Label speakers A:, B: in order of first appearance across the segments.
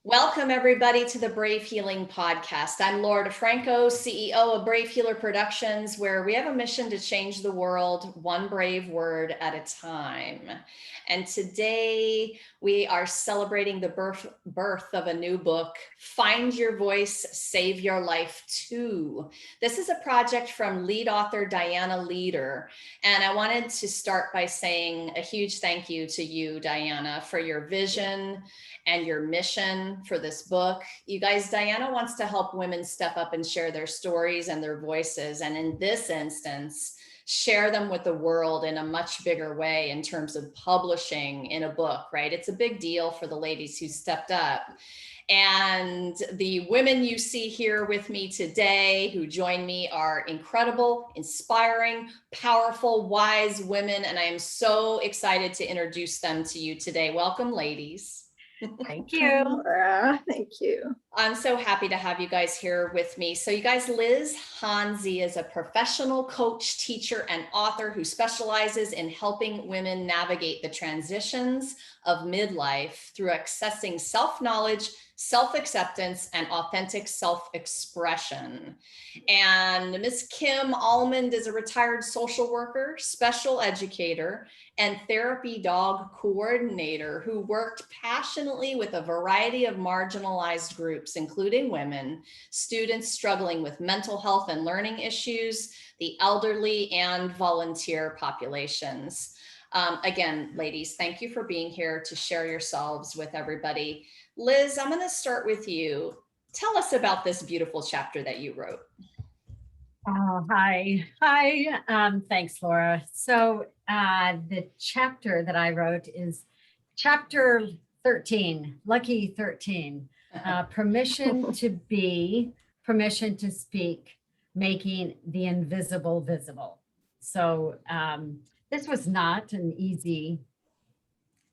A: Welcome, everybody, to the Brave Healing Podcast. I'm Laura DeFranco, CEO of Brave Healer Productions, where we have a mission to change the world one brave word at a time. And today we are celebrating the birth of a new book, Find Your Voice, Save Your Life Too. This is a project from lead author Dianna Leeder. And I wanted to start by saying a huge thank you to you, Dianna, for your vision and your mission for this book. You guys, Dianna wants to help women step up and share their stories and their voices. And in this instance, share them with the world in a much bigger way in terms of publishing in a book, right? It's a big deal for the ladies who stepped up. And the women you see here with me today who join me are incredible, inspiring, powerful, wise women. And I am so excited to introduce them to you today. Welcome, ladies.
B: Thank you.
C: Laura, thank you.
A: I'm so happy to have you guys here with me. So you guys, Liz Hanzi is a professional coach, teacher, and author who specializes in helping women navigate the transitions of midlife through accessing self-knowledge, self-acceptance, and authentic self-expression. And Miss Kim Almond is a retired social worker, special educator, and therapy dog coordinator who worked passionately with a variety of marginalized groups, including women, students struggling with mental health and learning issues, the elderly, and volunteer populations. Again, ladies, thank you for being here to share yourselves with everybody. Liz, I'm going to start with you. Tell us about this beautiful chapter that you wrote.
B: Oh, hi. Thanks, Laura. So the chapter that I wrote is chapter 13, Lucky 13, permission to be, permission to speak, making the invisible visible. So this was not an easy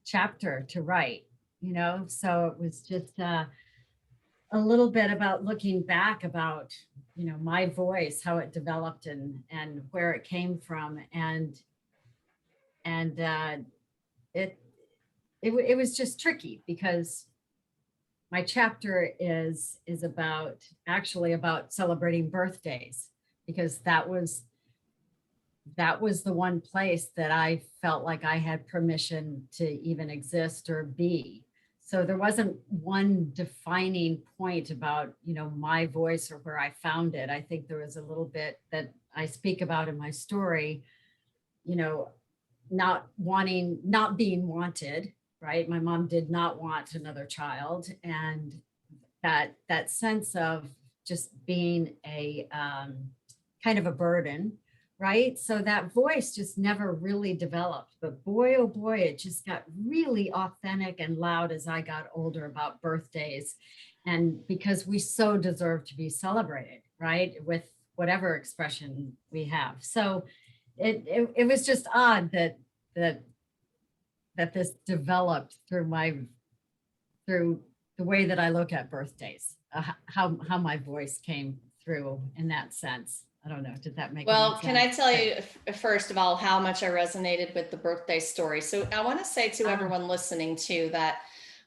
B: chapter to write, so it was just a little bit about looking back about my voice, how it developed and where it came from, and it was just tricky because my chapter is actually about celebrating birthdays, because that was the one place that I felt like I had permission to even exist or be. So there wasn't one defining point about, my voice or where I found it. I think there was a little bit that I speak about in my story, not being wanted, right? My mom did not want another child. And that sense of just being a kind of a burden, right? So that voice just never really developed. But boy, oh boy, it just got really authentic and loud as I got older about birthdays. And because we so deserve to be celebrated, right? With whatever expression we have. So it was just odd that this developed through the way that I look at birthdays, how my voice came through in that sense. I don't know, did that make any sense?
A: Can I tell you, first of all, how much I resonated with the birthday story? So I want to say to everyone listening too, that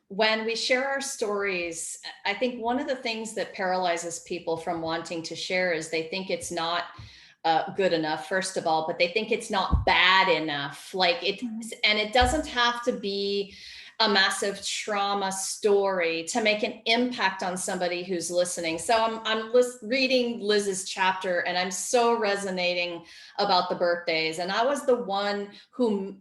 A: when we share our stories, I think one of the things that paralyzes people from wanting to share is they think it's not good enough, first of all, but they think it's not bad enough. And it doesn't have to be a massive trauma story to make an impact on somebody who's listening. So I'm reading Liz's chapter and I'm so resonating about the birthdays. And I was the one who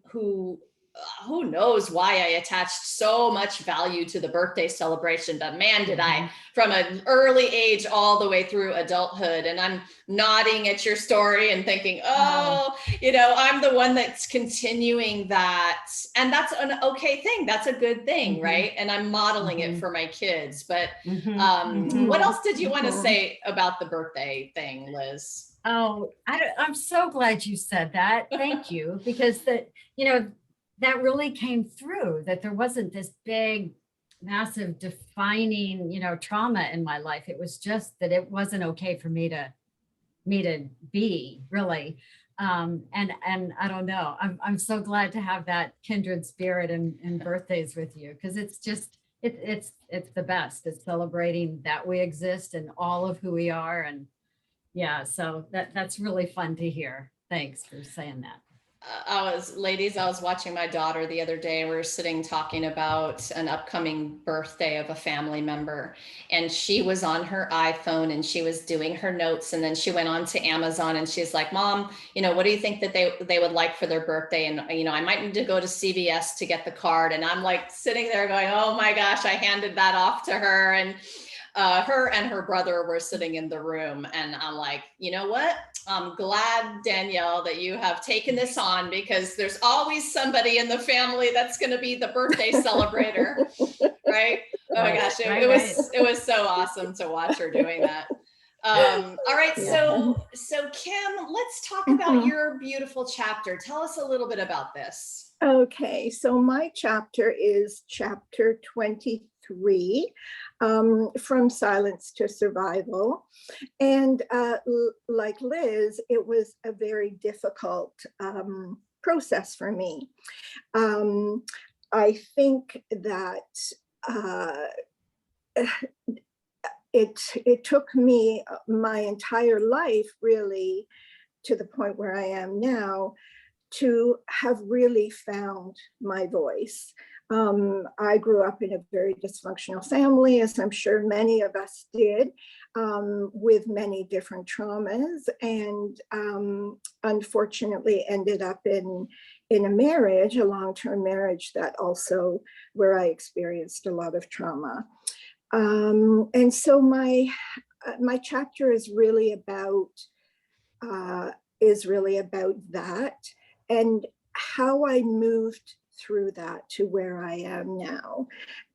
A: knows why I attached so much value to the birthday celebration, but man, did I, from an early age all the way through adulthood. And I'm nodding at your story and thinking, I'm the one that's continuing that. And that's an okay thing. That's a good thing, right? And I'm modeling it for my kids. But what else did you want to say about the birthday thing, Liz?
B: Oh, I'm so glad you said that. Thank you. Because that really came through, that there wasn't this big, massive defining, trauma in my life. It was just that it wasn't okay for me to be, really. And I don't know, I'm so glad to have that kindred spirit and birthdays with you, because it's just, It's the best. It's celebrating that we exist and all of who we are. And yeah, so that's really fun to hear. Thanks for saying that.
A: I was watching my daughter the other day. We were sitting talking about an upcoming birthday of a family member, and she was on her iPhone and she was doing her notes. And then she went on to Amazon and she's like, Mom, what do you think that they would like for their birthday? And, I might need to go to CVS to get the card. And I'm like sitting there going, oh my gosh, I handed that off to her. And her and her brother were sitting in the room. And I'm like, you know what? I'm glad, Danielle, that you have taken this on, because there's always somebody in the family that's going to be the birthday celebrator, right? Oh my gosh, it was so awesome to watch her doing that. All right,
C: Yeah.
A: so Kim, let's talk about your beautiful chapter. Tell us a little bit about this.
C: Okay, so my chapter is chapter 23, From Silence to Survival. And like Liz, it was a very difficult process for me. I think that it took me my entire life, really, to the point where I am now, to have really found my voice. I grew up in a very dysfunctional family, as I'm sure many of us did, with many different traumas, and unfortunately ended up in a marriage, a long-term marriage, that also where I experienced a lot of trauma. And so my chapter is really about that, and how I moved through that to where I am now.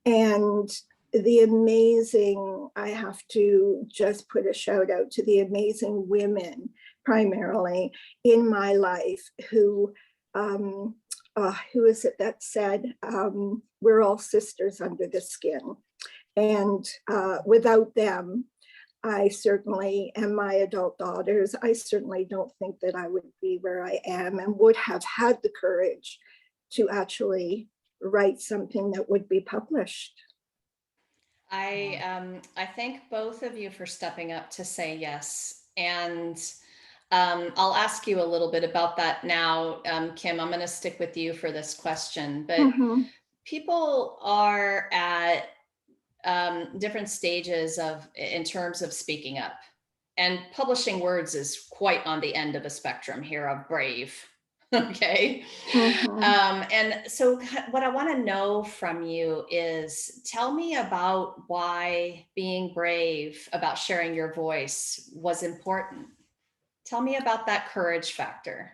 C: And I have to just put a shout out to the amazing women, primarily in my life, who is it that said, we're all sisters under the skin. And without them, I certainly, and my adult daughters, I certainly don't think that I would be where I am and would have had the courage to actually write something that would be published.
A: I thank both of you for stepping up to say yes. And I'll ask you a little bit about that now, Kim. I'm going to stick with you for this question, but people are at different stages in terms of speaking up, and publishing words is quite on the end of a spectrum here of brave. Okay. And so what I want to know from you is, tell me about why being brave about sharing your voice was important. Tell me about that courage factor.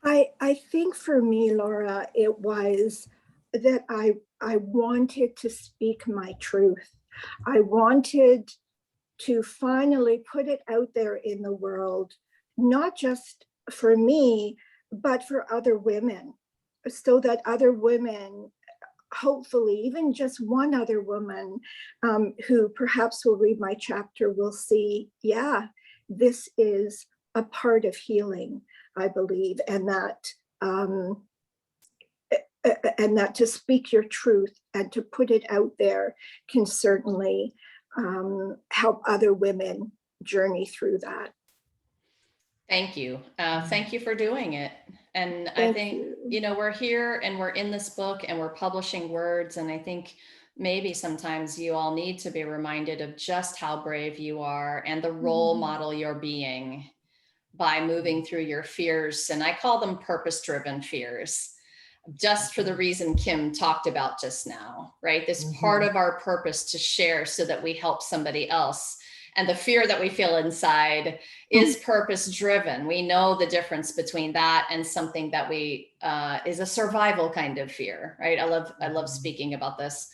C: I think for me, Laura, it was that I wanted to speak my truth. I wanted to finally put it out there in the world, not just for me, but for other women, so that other women, hopefully even just one other woman who perhaps will read my chapter, will see, yeah, this is a part of healing, I believe, and that to speak your truth and to put it out there can certainly help other women journey through that.
A: Thank you. Thank you for doing it. And I think, we're here and we're in this book and we're publishing words. And I think maybe sometimes you all need to be reminded of just how brave you are and the role model you're being by moving through your fears. And I call them purpose-driven fears, just for the reason Kim talked about just now, right? This part of our purpose to share so that we help somebody else. And the fear that we feel inside is purpose driven. We know the difference between that and something that is a survival kind of fear, right? I love speaking about this.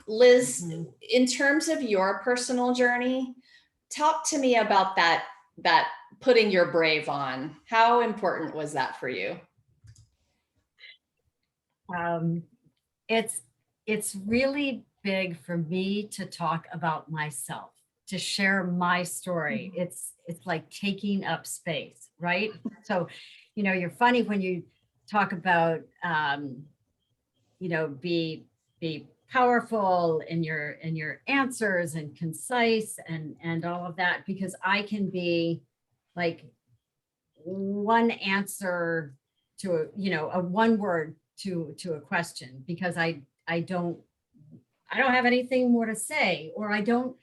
A: Liz, in terms of your personal journey, talk to me about that putting your brave on. How important was that for you?
B: It's really big for me to talk about myself, to share my story. It's like taking up space, right? So, you're funny when you talk about, be powerful in your answers and concise and all of that, because I can be like one answer to a one word to a question, because I don't have anything more to say, or I don't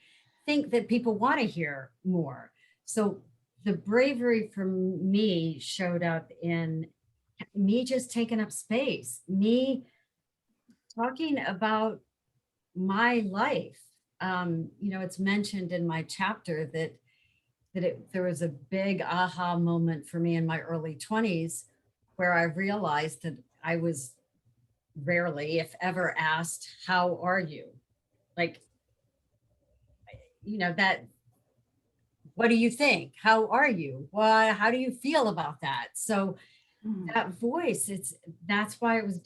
B: think that people want to hear more. So the bravery from me showed up in me just taking up space, me talking about my life. It's mentioned in my chapter that there was a big aha moment for me in my early 20s, where I realized that I was rarely, if ever, asked, "How are you?" Like, that, what do you think? How are you? Well, how do you feel about that? So that voice, that's why it was,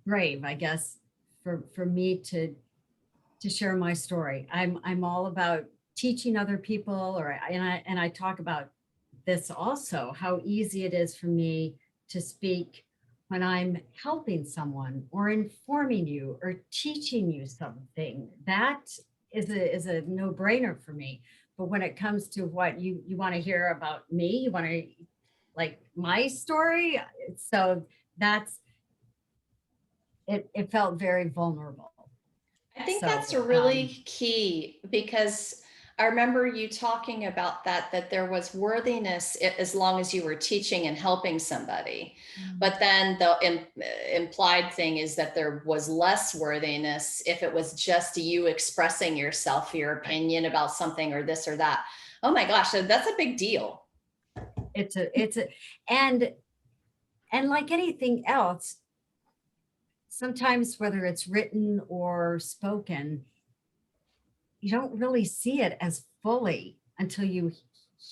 B: brave, I guess, for me to share my story. I'm all about teaching other people, and I talk about this also, how easy it is for me to speak when I'm helping someone or informing you or teaching you something. That is a no-brainer for me. But when it comes to what you want to hear about me, you want to like my story. So that's it felt very vulnerable.
A: I think
B: So
A: that's a really key, because I remember you talking about that there was worthiness as long as you were teaching and helping somebody. But then the implied thing is that there was less worthiness if it was just you expressing yourself, your opinion about something or this or that. Oh my gosh, so that's a big deal.
B: it's a and like anything else, sometimes whether it's written or spoken, you don't really see it as fully until you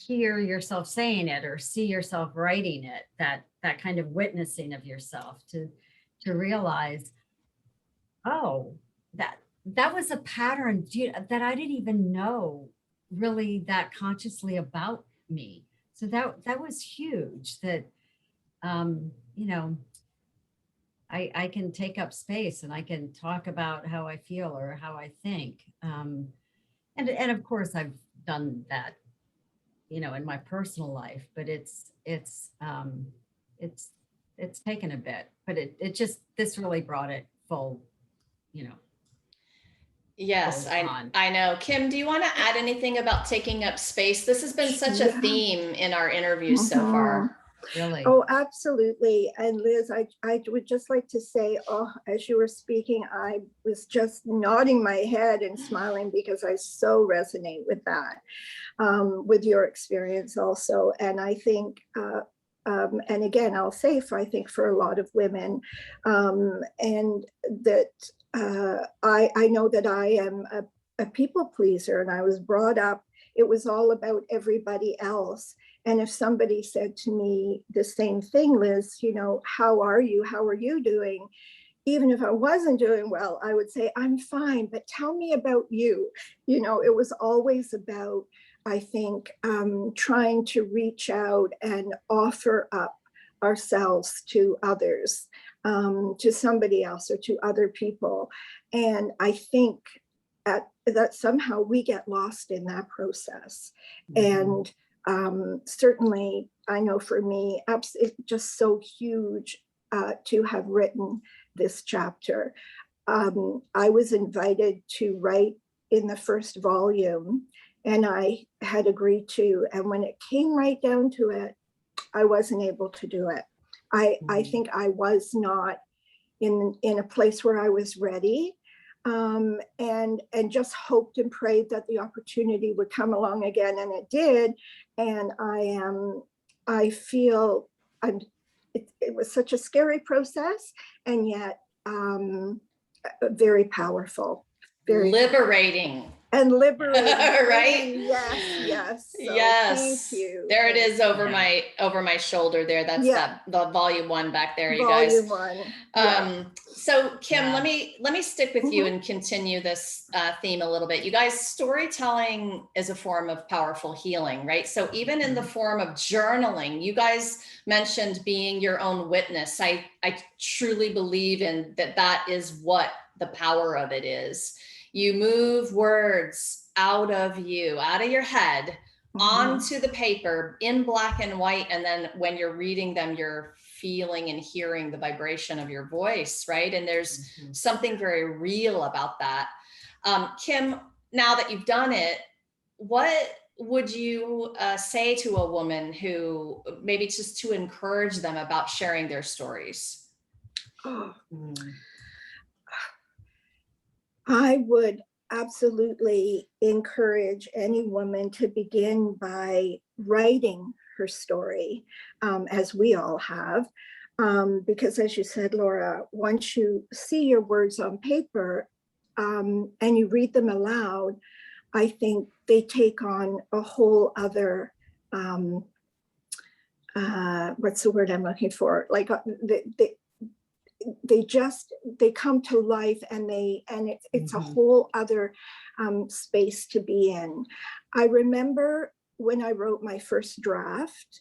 B: hear yourself saying it or see yourself writing it, that kind of witnessing of yourself, to realize, oh, that was a pattern that I didn't even know really that consciously about me. So that was huge, that um, you know, I can take up space and I can talk about how I feel or how I think. And of course I've done that, in my personal life, but it's taken a bit, but it just, this really brought it full, you know,
A: Yes,
B: full
A: I
B: on.
A: I know. Kim, do you want to add anything about taking up space? This has been such a
C: Yeah.
A: theme in our interviews so
C: Mhm.
A: far.
B: Really.
C: Oh, absolutely. And Liz, I would just like to say, oh, as you were speaking, I was just nodding my head and smiling because I so resonate with that, with your experience also. And I think, and again, I'll say, I think for a lot of women, and that I know that I am a people pleaser, and I was brought up, it was all about everybody else. And if somebody said to me the same thing, Liz, how are you? How are you doing? Even if I wasn't doing well, I would say, I'm fine, but tell me about you. It was always about, I think, trying to reach out and offer up ourselves to others, to somebody else or to other people. And I think that somehow we get lost in that process. And certainly, I know for me, it's just so huge to have written this chapter. I was invited to write in the first volume, and I had agreed to. And when it came right down to it, I wasn't able to do it. I think I was not in a place where I was ready, and just hoped and prayed that the opportunity would come along again, and it did. And I feel it was such a scary process, and yet very powerful, very
A: Liberating.
C: and liberating.
A: Right?
C: Yes. So
A: Yes.
C: thank you.
A: There it is over
B: Yeah.
A: my shoulder there. That's
C: Yeah.
A: the volume 1 back there, you guys.
C: Volume 1. Yeah.
A: So Kim,
B: Yeah.
A: let me stick with you
C: Mhm.
A: and continue this theme a little bit. You guys, storytelling is a form of powerful healing, right? So even in the form of journaling, you guys mentioned being your own witness. I truly believe in that is what the power of it is. You move words out of you, out of your head, onto the paper in black and white. And then when you're reading them, you're feeling and hearing the vibration of your voice, right? And there's something very real about that. Kim, now that you've done it, what would you say to a woman who maybe just to encourage them about sharing their stories?
C: Oh, I would absolutely encourage any woman to begin by writing her story, as we all have. Because as you said, Laura, once you see your words on paper and you read them aloud, I think they take on a whole other, what's the word I'm looking for? Like they come to life, and it's a whole other space to be in. I remember when I wrote my first draft,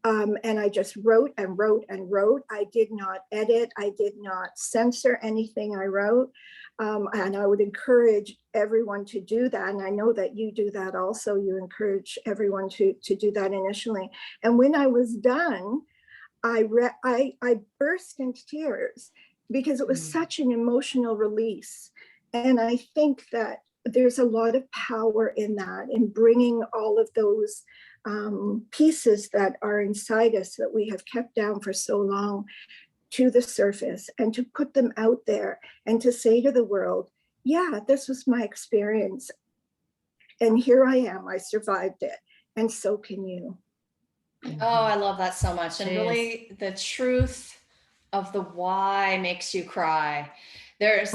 C: and I just wrote and wrote and wrote. I did not edit. I did not censor anything I wrote. And I would encourage everyone to do that. And I know that you do that also. You encourage everyone to do that initially. And when I was done, I burst into tears because it was such an emotional release. And I think that there's a lot of power in that, in bringing all of those pieces that are inside us that we have kept down for so long to the surface, and to put them out there and to say to the world, yeah, this was my experience. And here I am, I survived it. And so can you.
A: Oh, I love that so much. And really the truth of the why makes you cry. There's,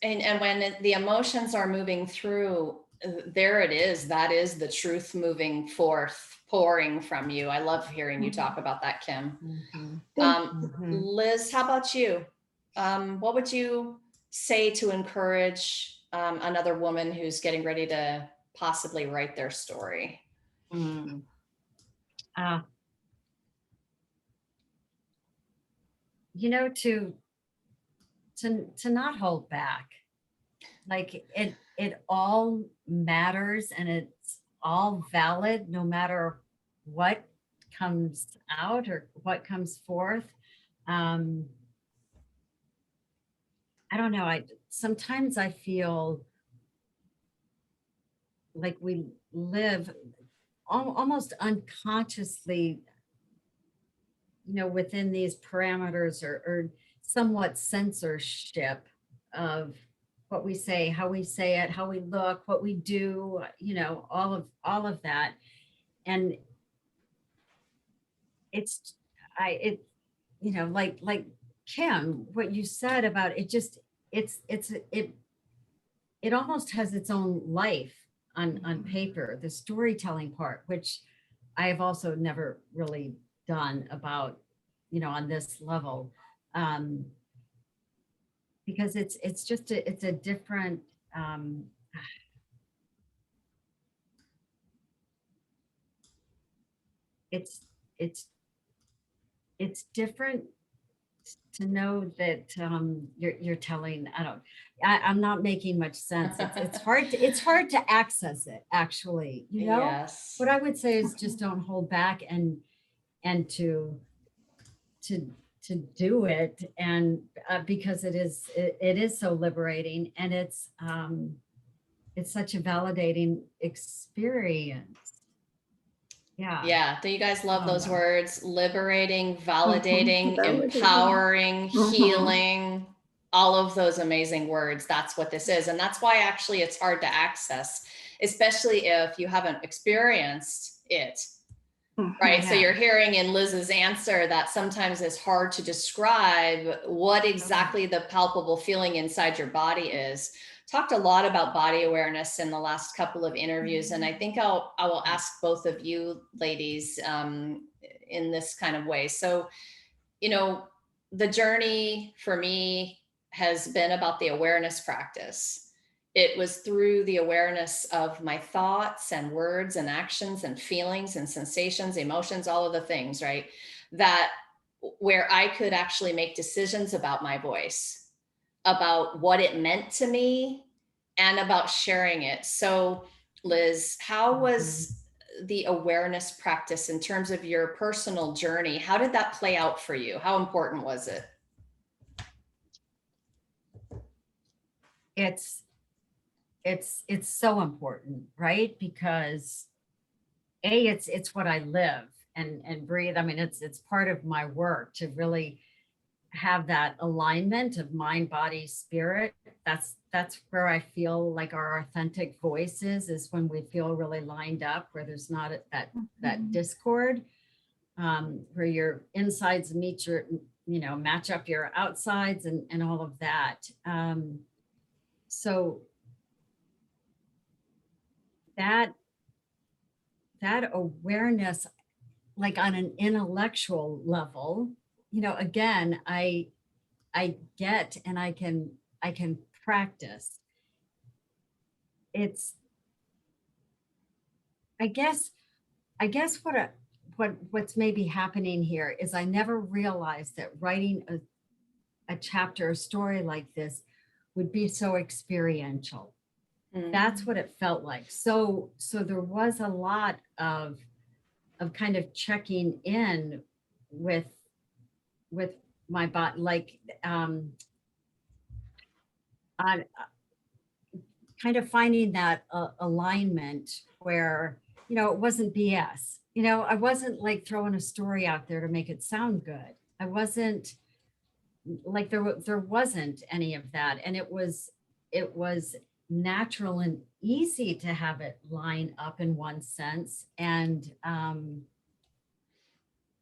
A: and when the emotions are moving through, there it is. That is the truth moving forth, pouring from you. I love hearing you talk about that, Kim. Liz, how about you? What would you say to encourage another woman who's getting ready to possibly write their story?
B: You know, to not hold back. Like it all matters, and it's all valid, no matter what comes out or what comes forth. I don't know. Sometimes I feel like we live almost unconsciously, you know, within these parameters or somewhat censorship of what we say, how we say it, how we look, what we do, you know, all of that. And you know, like Kim, what you said about it, just it almost has its own life on paper, the storytelling part, which I have also never really done about, you know, on this level, because it's just it's a different, it's different to know that you're telling. I'm not making much sense. It's hard to access it, actually, you know.
A: Yes.
B: What I would say is just don't hold back, and to do it, and because it is so liberating, and it's such a validating experience.
A: Yeah. Do you guys love those words? Liberating, validating, empowering, healing, all of those amazing words. That's what this is. And that's why actually it's hard to access, especially if you haven't experienced it. Right. So you're hearing in Liz's answer that sometimes it's hard to describe what exactly the palpable feeling inside your body is. Talked a lot about body awareness in the last couple of interviews. And I think I will ask both of you ladies in this kind of way. So, you know, the journey for me has been about the awareness practice. It was through the awareness of my thoughts and words and actions and feelings and sensations, emotions, all of the things, right? That where I could actually make decisions about my voice. about what it meant to me and about sharing it. So, Liz, how was the awareness practice in terms of your personal journey? How did that play out for you? How important was it?
B: It's so important, right? Because it's what I live and breathe. I mean, it's part of my work to really have that alignment of mind, body, spirit. That's where I feel like our authentic voice is when we feel really lined up, where there's not that discord, where your insides meet your, match up your outsides and all of that. So that awareness, like on an intellectual level, again, I get and I can practice. It's I guess what's maybe happening here is I never realized that writing a chapter, a story like this would be so experiential. That's what it felt like. So there was a lot of kind of checking in with my body, like on kind of finding that alignment where, it wasn't BS. I wasn't like throwing a story out there to make it sound good. I wasn't like there wasn't any of that, and it was natural and easy to have it line up in one sense, and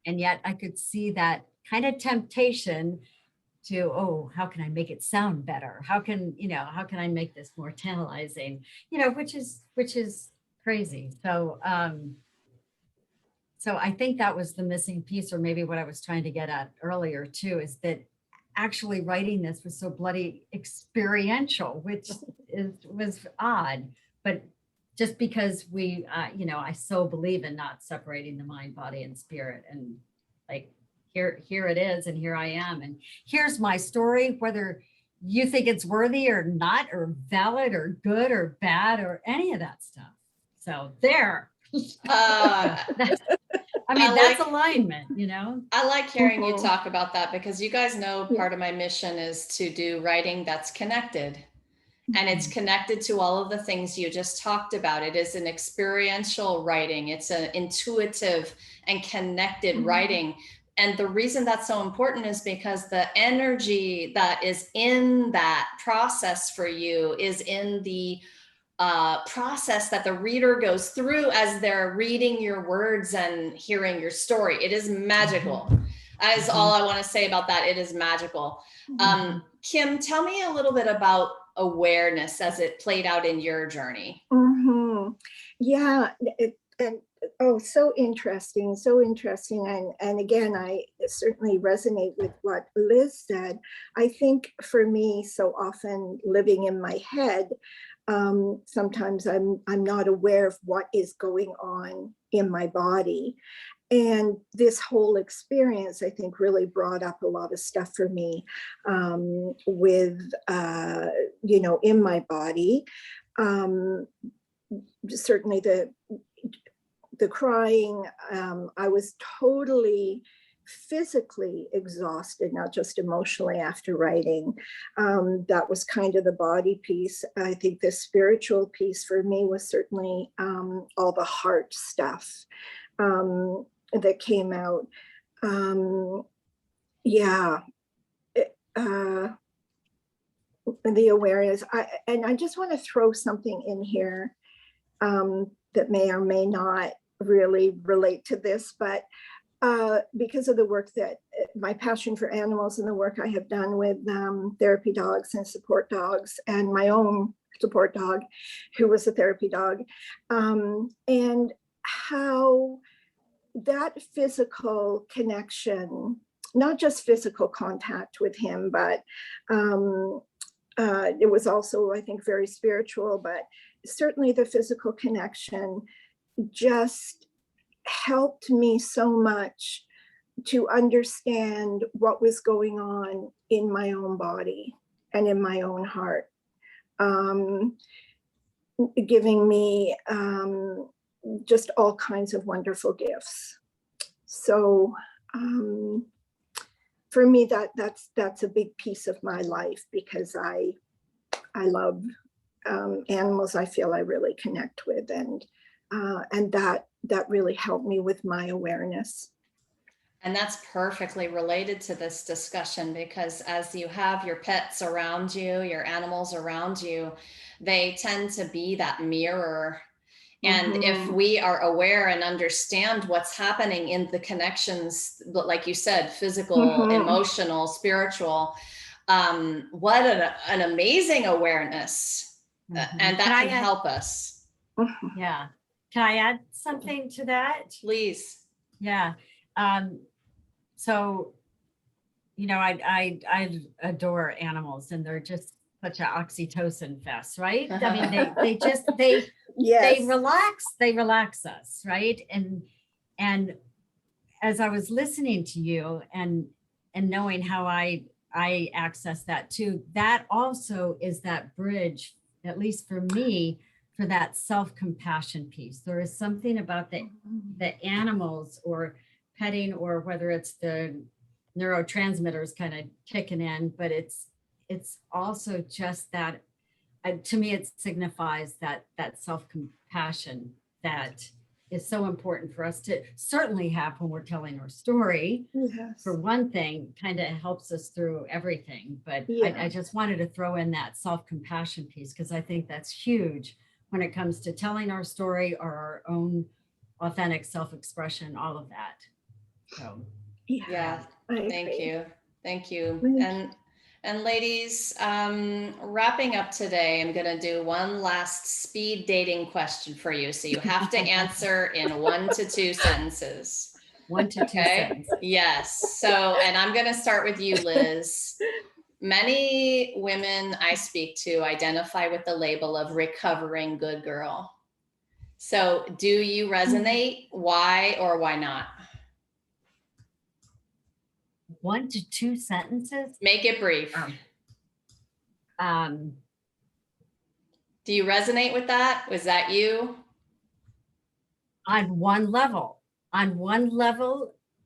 B: yet I could see that kind of temptation to, oh, how can I make it sound better? How can I make this more tantalizing? Which is crazy. So I think that was the missing piece, or maybe what I was trying to get at earlier too, is that actually writing this was so bloody experiential, which was odd, but just because I so believe in not separating the mind, body, and spirit, and like here it is, and here I am, and here's my story, whether you think it's worthy or not, or valid or good or bad or any of that stuff. So there. That's alignment,
A: I like hearing you talk about that, because you guys know part of my mission is to do writing that's connected. And it's connected to all of the things you just talked about. It is an experiential writing. It's an intuitive and connected writing. And the reason that's so important is because the energy that is in that process for you is in the process that the reader goes through as they're reading your words and hearing your story. It is magical. That is all I want to say about that. It is magical. Kim, tell me a little bit about awareness as it played out in your journey.
C: Yeah, so interesting. And again, I certainly resonate with what Liz said. I think for me, so often living in my head, sometimes I'm not aware of what is going on in my body. And this whole experience, I think, really brought up a lot of stuff for me with, in my body. Certainly the crying, I was totally physically exhausted, not just emotionally, after writing. That was kind of the body piece. I think the spiritual piece for me was certainly all the heart stuff that came out. The awareness. I just want to throw something in here that may or may not really relate to this, but because of the work that my passion for animals and the work I have done with therapy dogs and support dogs, and my own support dog, who was a therapy dog, and how that physical connection, not just physical contact with him, but it was also, I think, very spiritual, but certainly the physical connection just helped me so much to understand what was going on in my own body. and in my own heart, giving me just all kinds of wonderful gifts. So for me, that's a big piece of my life, because I love animals. I feel I really connect with, and that really helped me with my awareness.
A: And that's perfectly related to this discussion, because as you have your pets around you, your animals around you, they tend to be that mirror. And if we are aware and understand what's happening in the connections, like you said, physical, emotional, spiritual, what an amazing awareness. And that can help us.
B: Yeah. Can I add something to that?
A: Please.
B: Yeah. So, you know, I adore animals, and they're just such an oxytocin fest, right? I mean, they
C: Yes.
B: they relax us, right? And as I was listening to you and knowing how I access that too, that also is that bridge, at least for me, for that self-compassion piece. There is something about the animals, or petting, or whether it's the neurotransmitters kind of kicking in, but it's also just that, to me, it signifies that self-compassion that is so important for us to certainly have when we're telling our story.
C: Yes.
B: For one thing, kind of helps us through everything. But I just wanted to throw in that self-compassion piece, because I think that's huge when it comes to telling our story, or our own authentic self-expression, all of that. So
A: Yeah, thank you. Thank you. And ladies, wrapping up today, I'm going to do one last speed dating question for you. So you have to answer in 1 to 2 sentences.
B: 1 to 2 sentences.
A: Yes. So, and I'm going to start with you, Liz. Many women I speak to identify with the label of recovering good girl. So do you resonate? Why or why not?
B: 1 to 2 sentences.
A: Make it brief. Do you resonate with that? Was that you?
B: On one level,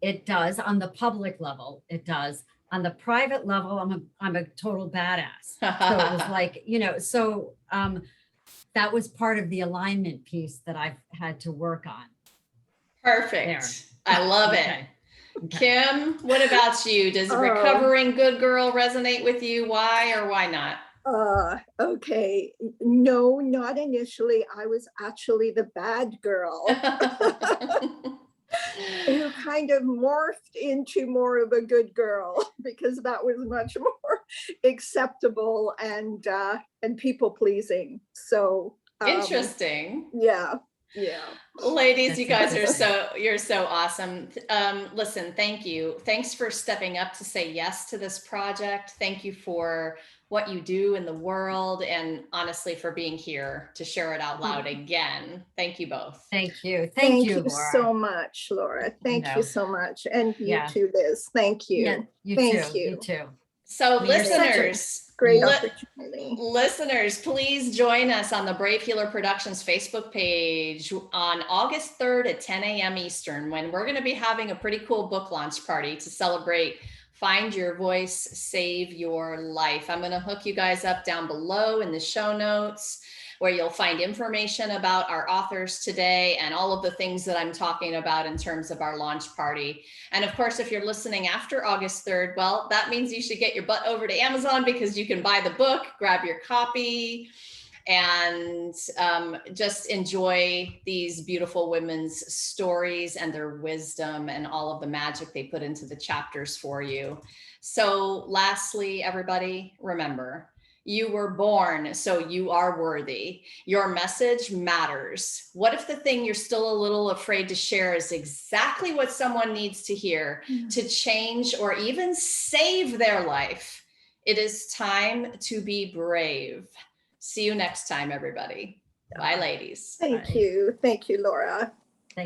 B: it does. On the public level, it does. On the private level, I'm a total badass. So it was like, you know, so that was part of the alignment piece that I've had to work on.
C: Perfect.
B: There.
A: I love it. Kim, what about you? Does recovering good girl resonate with you? Why or why not?
C: Okay. No, not initially. I was actually the bad girl who kind of morphed into more of a good girl, because that was much more acceptable and people pleasing. So
A: interesting.
C: Yeah.
A: Ladies, you guys are you're so awesome. Listen, thank you. Thanks for stepping up to say yes to this project. Thank you for what you do in the world, and honestly for being here to share it out loud again. Thank you both.
B: Thank you.
C: Thank you so much, Laura. Thank you so much. And you too, Liz. Thank you.
B: Yeah, you too.
A: So listeners,
C: great opportunity.
A: Listeners, please join us on the Brave Healer Productions Facebook page on August 3rd at 10 a.m. Eastern, when we're going to be having a pretty cool book launch party to celebrate Find Your Voice, Save Your Life. I'm going to hook you guys up down below in the show notes, where you'll find information about our authors today and all of the things that I'm talking about in terms of our launch party. And of course, if you're listening after August 3rd, well, that means you should get your butt over to Amazon, because you can buy the book, grab your copy, and just enjoy these beautiful women's stories and their wisdom and all of the magic they put into the chapters for you. So lastly, everybody, remember, you were born, so you are worthy. Your message matters. What if the thing you're still a little afraid to share is exactly what someone needs to hear to change or even save their life? It is time to be brave. See you next time, everybody. Bye, ladies.
C: Thank you. Thank you, Laura.
B: Bye.